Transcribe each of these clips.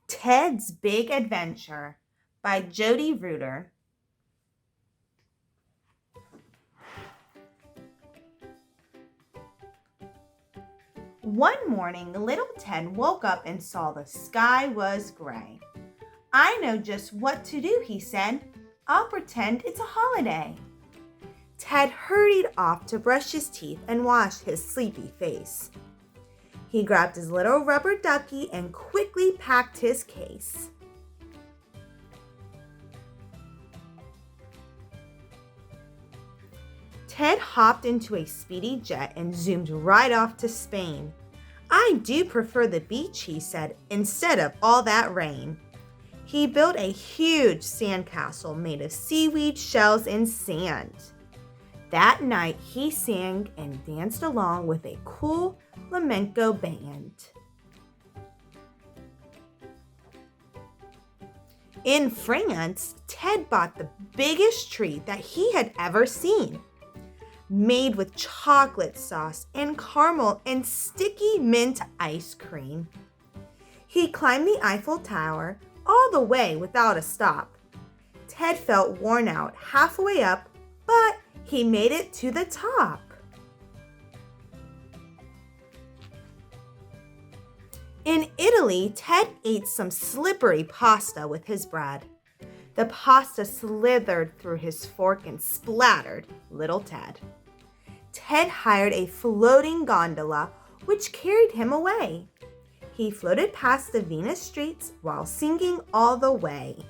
Ted's Big Adventure by Jody Ruiter. One morning, little Ted woke up and saw the sky was gray. "I know just what to do," he said. "I'll pretend it's a holiday." Ted hurried off to brush his teeth and wash his sleepy face. He grabbed his little rubber ducky and quickly packed his case. Ted hopped into a speedy jet and zoomed right off to Spain. "I do prefer the beach," he said, "instead of all that rain." He built a huge sandcastle made of seaweed, shells, and sand. That night, he sang and danced along with a cool flamenco band. In France, Ted bought the biggest tree that he had ever seen, made with chocolate sauce and caramel and sticky mint ice cream. He climbed the Eiffel Tower all the way without a stop. Ted felt worn out halfway up, but he made it to the top. In Italy, Ted ate some slippery pasta with his bread. The pasta slithered through his fork and splattered little Ted. Ted hired a floating gondola, which carried him away. He floated past the Venus streets while singing all the way.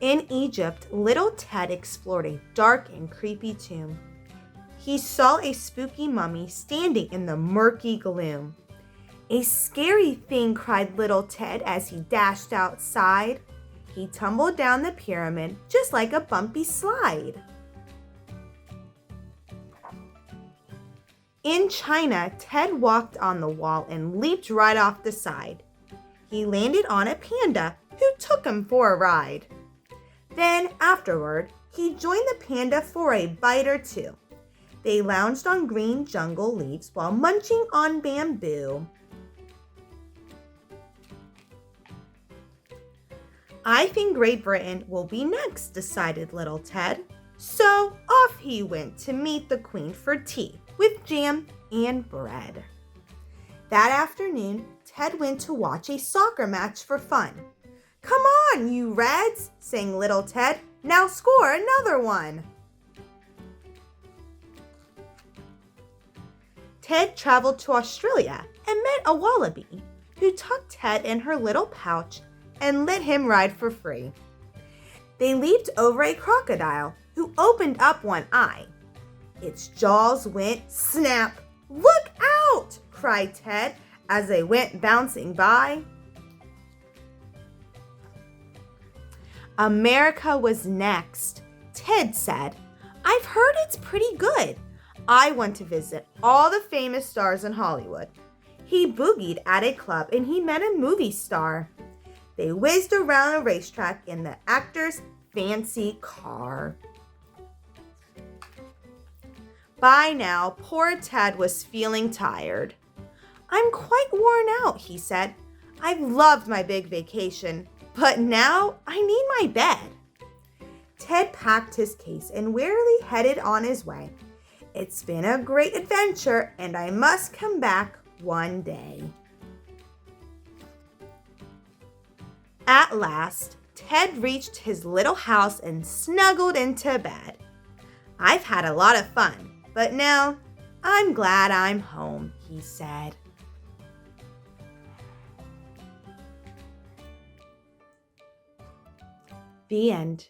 In Egypt, little Ted explored a dark and creepy tomb. He saw a spooky mummy standing in the murky gloom. "A scary thing," cried little Ted as he dashed outside. He tumbled down the pyramid just like a bumpy slide. In China, Ted walked on the wall and leaped right off the side. He landed on a panda who took him for a ride. Then, afterward, he joined the panda for a bite or two. They lounged on green jungle leaves while munching on bamboo. "I think Great Britain will be next," decided little Ted. So off he went to meet the Queen for tea with jam and bread. That afternoon, Ted went to watch a soccer match for fun. "Come on, you Reds," sang little Ted. "Now score another one." Ted traveled to Australia and met a wallaby who tucked Ted in her little pouch and let him ride for free. They leaped over a crocodile who opened up one eye. Its jaws went snap. "Look out!" cried Ted as they went bouncing by. America was next. Ted said, "I've heard it's pretty good. I want to visit all the famous stars in Hollywood." He boogied at a club and he met a movie star. They whizzed around a racetrack in the actor's fancy car. By now, poor Ted was feeling tired. "I'm quite worn out," he said. "I've loved my big vacation, but now I need my bed." Ted packed his case and wearily headed on his way. "It's been a great adventure, and I must come back one day." At last, Ted reached his little house and snuggled into bed. "I've had a lot of fun, but now I'm glad I'm home," he said. The end.